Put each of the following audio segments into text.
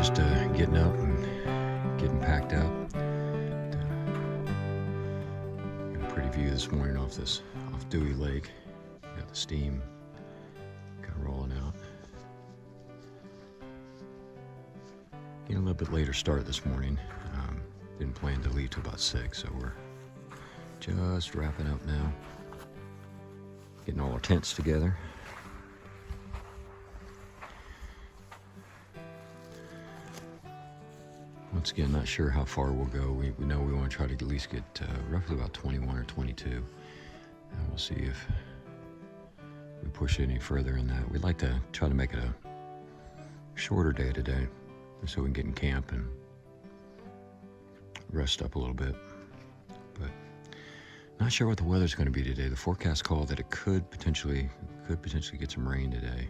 just getting up and getting packed up. Got a pretty view this morning off Dewey Lake. Got the steam kind of rolling out. Getting a little bit later start this morning. Didn't plan to leave till about 6, so we're just wrapping up now. Getting all our tents together. Once again, not sure how far we'll go. We know we want to try to at least get roughly about 21 or 22. And we'll see if we push it any further in that. We'd like to try to make it a shorter day today, so we can get in camp and rest up a little bit. But not sure what the weather's going to be today. The forecast called that it could potentially get some rain today.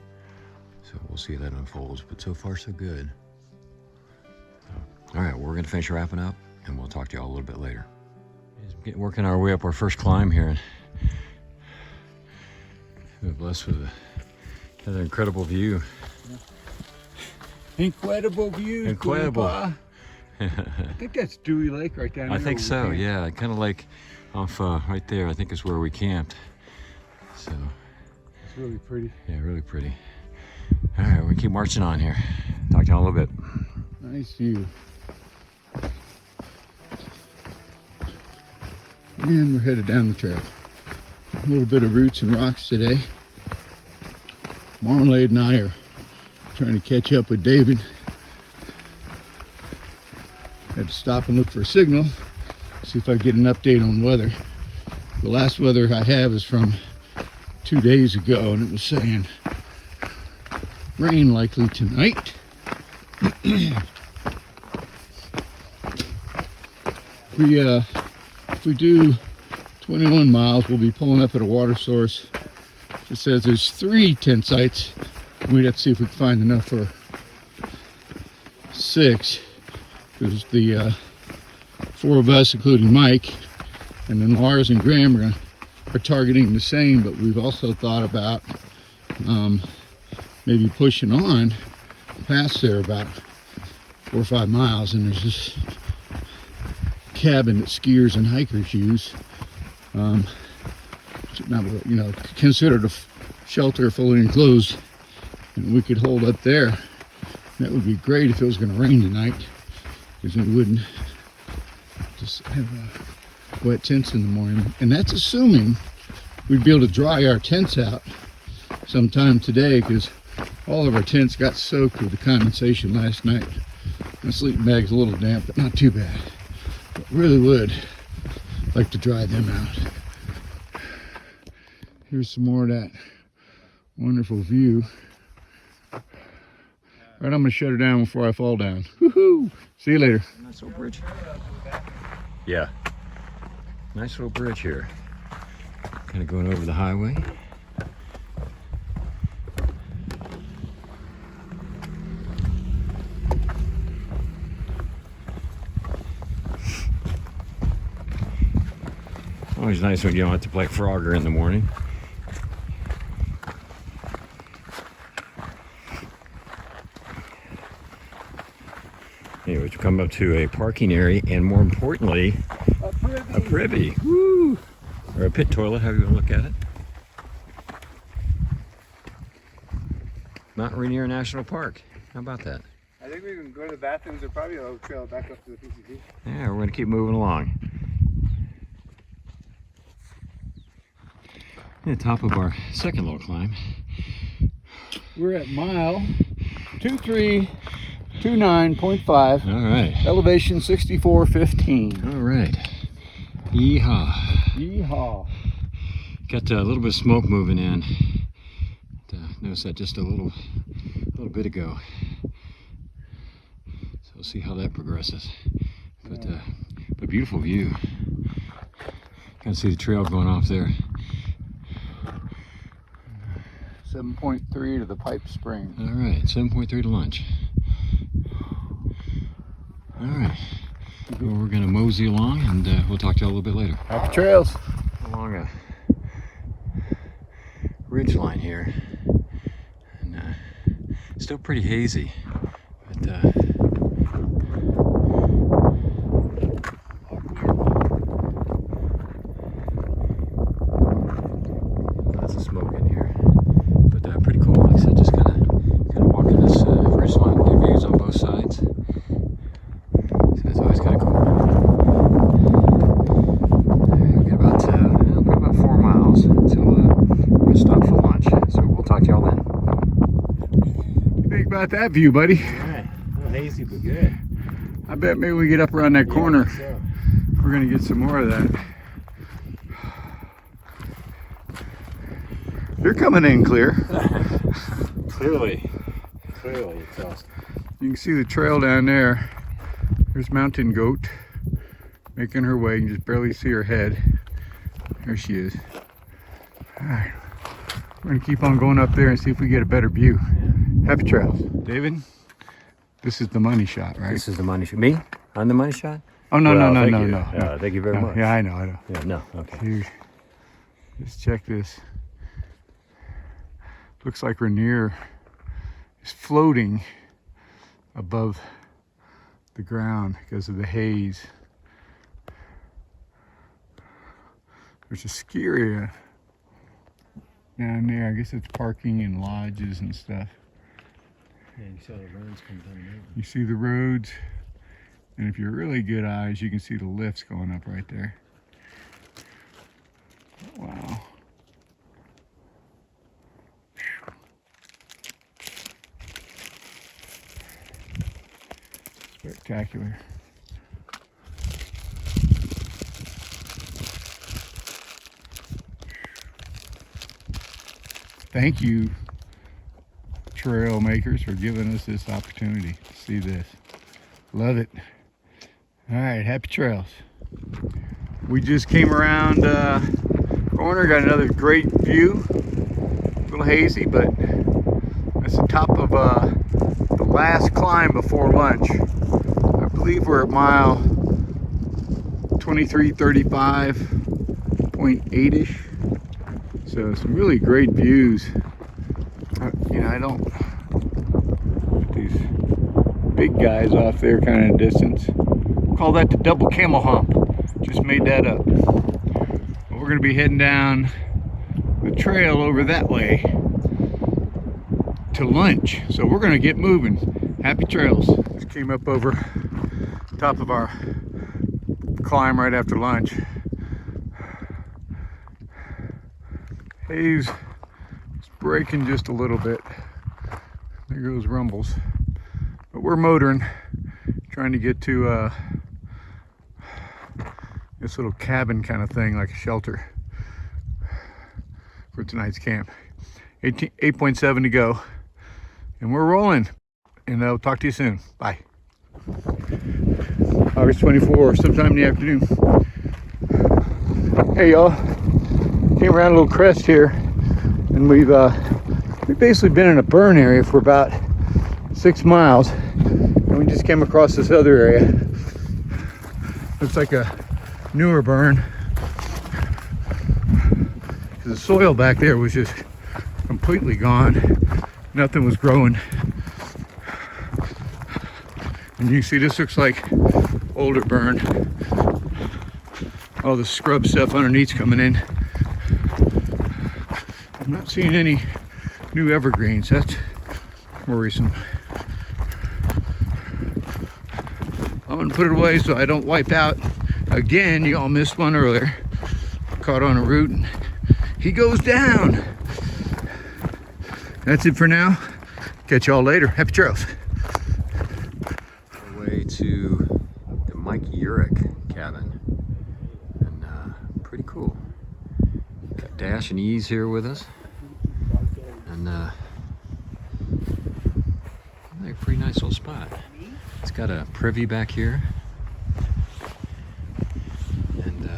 So we'll see how that unfolds. But so far, so good. All right, we're going to finish wrapping up, and we'll talk to y'all a little bit later. Working our way up our first climb here. We're blessed with another incredible view. Incredible view. Incredible. I think that's Dewey Lake right down there. I think so, yeah. Kind of like off right there, I think is where we camped. So it's really pretty. Yeah, really pretty. All right, we keep marching on here. Talk to y'all a little bit. Nice view. And we're headed down the trail. A little bit of roots and rocks today. Marmalade and I are trying to catch up with David. Had to stop and look for a signal, see if I get an update on weather. The last weather I have is from 2 days ago, and it was saying rain likely tonight. If we do 21 miles, we'll be pulling up at a water source. It says there's 3 tent sites. We'd have to see if we can find enough for 6. There's the 4 of us, including Mike, and then Lars and Graham are targeting the same, but we've also thought about maybe pushing on past there about 4 or 5 miles, and there's this cabin that skiers and hikers use. Not, considered a shelter fully enclosed, and we could hold up there. That would be great if it was going to rain tonight, because we wouldn't just have wet tents in the morning. And that's assuming we'd be able to dry our tents out sometime today, because all of our tents got soaked with the condensation last night. My sleeping bag's a little damp, but not too bad. But really would like to dry them out. Here's some more of that wonderful view. All right, I'm gonna shut her down before I fall down. Woohoo! See you later. Nice little bridge. Yeah. Nice little bridge here. Kind of going over the highway. Always nice when you don't have to play Frogger in the morning. Anyways, we come up to a parking area, and more importantly, a privy. Woo! Or a pit toilet, however you want to look at it. Mount Rainier National Park. How about that? I think we can go to the bathrooms or probably a trail back up to the PCT. Yeah, we're going to keep moving along. At the top of our second little climb. We're at mile 2329.5. All right. Elevation 6415. All right. Yeehaw. Yeehaw. Got a little bit of smoke moving in. Noticed that just a little bit ago. So we'll see how that progresses. But beautiful view. Kind of see the trail going off there. 7.3 to the pipe spring. All right, 7.3 to lunch. All right, well, we're gonna mosey along, and we'll talk to you a little bit later. Happy trails. Along a ridge line here, and still pretty hazy, but about that view, buddy? All right. A little hazy, but good. I bet maybe we get up around that corner. So. We're gonna get some more of that. You're coming in clear. Clearly, it's awesome. You can see the trail down there. There's Mountain Goat making her way. You can just barely see her head. There she is. All right, we're gonna keep on going up there and see if we get a better view. Happy trails. David, this is the money shot, right? This is the money shot. Me? On the money shot? Oh, no, Well, no, thank no, you. no, no. Thank you very much. Yeah, I know. Yeah, no, okay. Dude, just check this. Looks like Rainier is floating above the ground because of the haze. There's a ski area down there. I guess it's parking and lodges and stuff. Yeah, you saw the roads come down there. You see the roads, and if you're really good eyes, you can see the lifts going up right there. Wow. Spectacular. Thank you, trail makers, for giving us this opportunity to see this. Love it. All right, happy trails. We just came around corner, got another great view. A little hazy, but that's the top of the last climb before lunch. I believe we're at mile 2335.8ish. So some really great views. You know, I don't put these big guys off there kind of distance. Call that the double camel hump. Just made that up. But we're gonna be heading down the trail over that way to lunch. So we're gonna get moving. Happy trails. Just came up over top of our climb right after lunch. Haze is breaking just a little bit. There goes Rumbles. But we're motoring, trying to get to this little cabin kind of thing, like a shelter for tonight's camp. 8.7 to go. And we're rolling. And I'll talk to you soon. Bye. August 24, sometime in the afternoon. Hey y'all. Came around a little crest here, and we've basically been in a burn area for about 6 miles, and we just came across this other area. Looks like a newer burn. The soil back there was just completely gone. Nothing was growing. And you see this looks like older burn. All the scrub stuff underneath's coming in. I'm not seeing any new evergreens. That's worrisome. I'm gonna put it away so I don't wipe out again. You all missed one earlier. Caught on a root and he goes down. That's it for now. Catch y'all later. Happy trails. Way to the Mike Urich cabin, and pretty cool. Got Dash and Ease here with us, and a pretty nice little spot. It's got a privy back here, and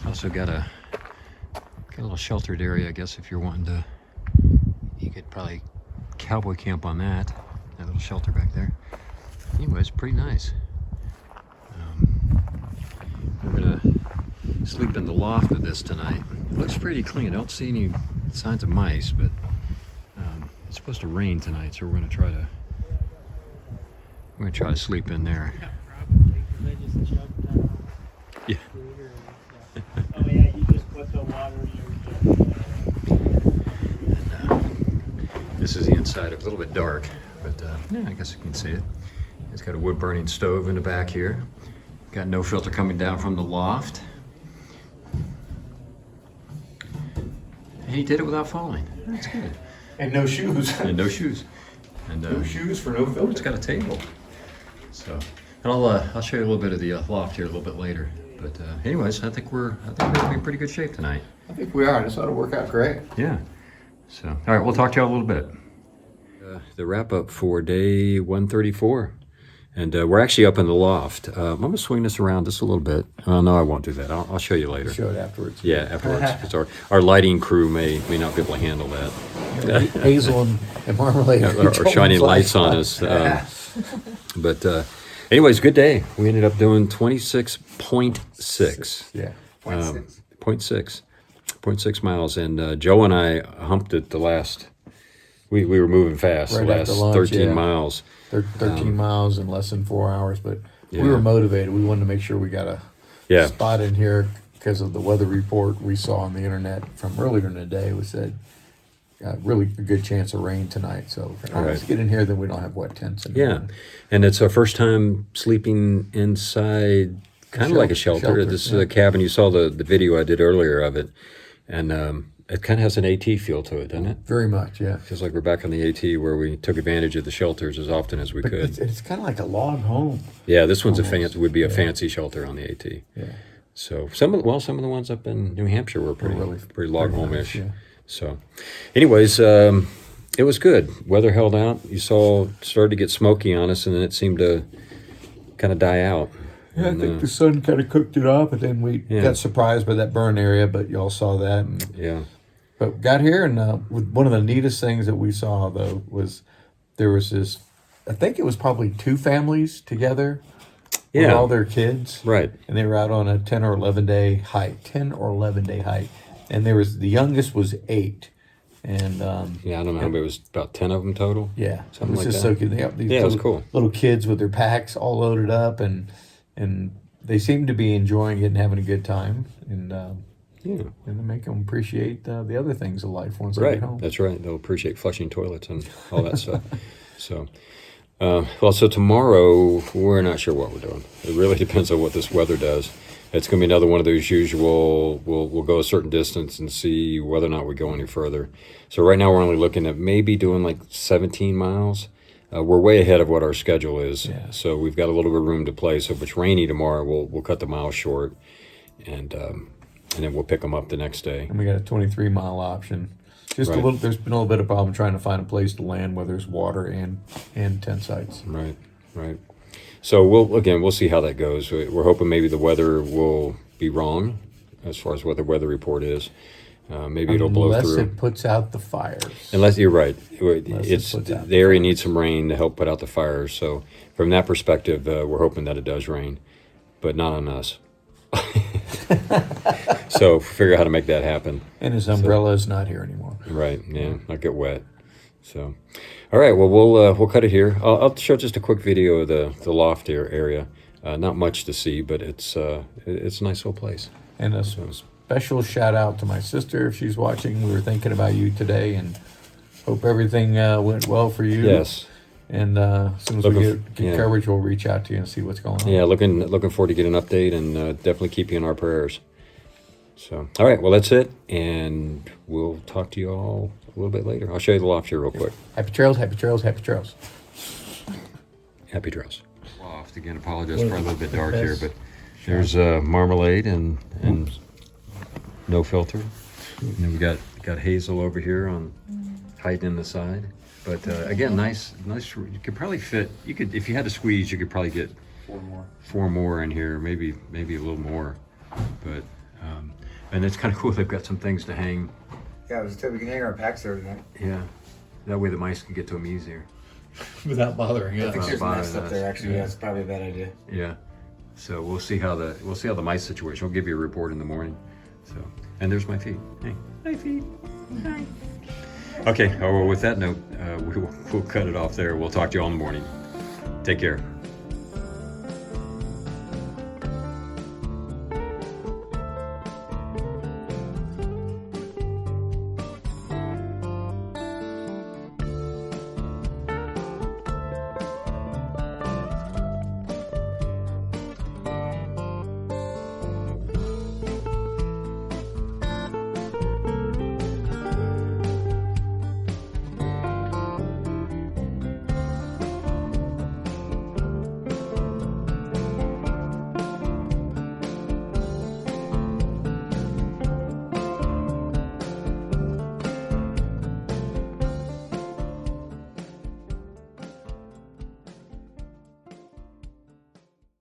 also got a little sheltered area. I guess if you're wanting to, you could probably cowboy camp on that. That little shelter back there. Anyways, pretty nice. We're gonna sleep in the loft of this tonight. It looks pretty clean. I don't see any signs of mice, but it's supposed to rain tonight, so we're gonna try to sleep in there. Yeah, probably, because I just chugged Yeah. scooter and stuff. Oh yeah, you just put the water in your jug. This is the inside. It's a little bit dark, but yeah, I guess you can see it. It's got a wood burning stove in the back here. Got no filter coming down from the loft. And he did it without falling. That's good. And no shoes. and no shoes. And No shoes for no filter. it's got a table. So, and I'll show you a little bit of the loft here a little bit later. But anyways, I think we're gonna be in pretty good shape tonight. I think we are. This ought to work out great. Yeah. So, all right, we'll talk to you all a little bit. The wrap up for day 134. And we're actually up in the loft. I'm going to swing this around just a little bit. No, I won't do that. I'll show you later. Show it afterwards. Yeah, afterwards. 'Cause our lighting crew may not be able to handle that. Hazel and marmalade. Or shining lights on us. But anyways, good day. We ended up doing 26.6. Yeah. 0.6 miles. And Joe and I humped it the last, we were moving fast, Right the after last lunch, 13 yeah. miles. 13 miles in less than 4 hours, but Yeah. we were motivated. We wanted to make sure we got a Yeah. spot in here because of the weather report we saw on the internet from earlier in the day. We said really a good chance of rain tonight. So let's get in here, then we don't have wet tents. Yeah, and it's our first time sleeping inside, kind of like a shelter. This cabin, you saw the video I did earlier of it, and it kind of has an AT feel to it, doesn't it? Very much, yeah. Feels like we're back on the AT where we took advantage of the shelters as often as we But could. it's kind of like a log home. Yeah, this one's would be a fancy shelter on the AT. Yeah. So some of the ones up in New Hampshire were pretty log pretty home-ish. nice, yeah. So, anyways, it was good. Weather held out. You saw it started to get smoky on us, and then it seemed to kind of die out. Yeah, And, I think the sun kind of cooked it off, and then we got surprised by that burn area, but y'all saw that. And, yeah. but got here, and one of the neatest things that we saw, though, was there was this, I think it was probably 2 families together with all their kids. Right. And they were out on a 10 or 11 day hike. And there was, the youngest was 8. And Yeah, I don't know, but it was about 10 of them total. yeah, Something it was like just that. so cute. They have these Yeah, it was little, cool. little kids with their packs all loaded up, and they seemed to be enjoying it and having a good time, and Yeah. to make them appreciate the other things of life once they Right. get home. That's right. They'll appreciate flushing toilets and all that stuff. So, so tomorrow we're not sure what we're doing. It really depends on what this weather does. It's going to be another one of those usual, we'll go a certain distance and see whether or not we go any further. So right now we're only looking at maybe doing like 17 miles. We're way ahead of what our schedule is. Yeah. So we've got a little bit of room to play. So if it's rainy tomorrow, we'll cut the miles short, and then we'll pick them up the next day. And we got a 23-mile option. Just Right. a little. There's been a little bit of problem trying to find a place to land where there's water and tent sites. Right, right. So we'll see how that goes. We're hoping maybe the weather will be wrong as far as what the weather report is. Maybe it'll blow Unless through. it puts out the fires. Unless you're right, Unless it it's puts out the area needs some rain to help put out the fires. So from that perspective, we're hoping that it does rain, but not on us. So figure out how to make that happen. And his umbrella is not here anymore. Right. Yeah. Not get wet. So, all right. Well, we'll cut it here. I'll show just a quick video of the loft here area. Not much to see, but it's a nice little place. And a special shout out to my sister if she's watching. We were thinking about you today, and hope everything went well for you. Yes. And as soon as we get coverage, we'll reach out to you and see what's going on. Yeah. Looking forward to getting an update, and definitely keep you in our prayers. So, all right. Well, that's it, and we'll talk to you all a little bit later. I'll show you the loft here real quick. Happy trails, happy trails, happy trails. Happy trails. Loft again. Apologize, probably a little bit dark here, but there's marmalade and no filter. And then we got Hazel over here on hiding in the side. But again, nice. You could probably fit. You could, if you had to squeeze, you could probably get 4 more in here, maybe a little more. But and it's kind of cool. They've got some things to hang. Yeah, we can hang our packs there tonight. Yeah, that way the mice can get to them easier. Without bothering I us. think there's bothering nests up us. there actually. Yeah, it's probably a bad idea. Yeah. So we'll see how the mice situation. We'll give you a report in the morning. So, and there's my feet. Hey, hi feet. Hi. Okay. Oh, well, with that note, we'll cut it off there. We'll talk to you all in the morning. Take care.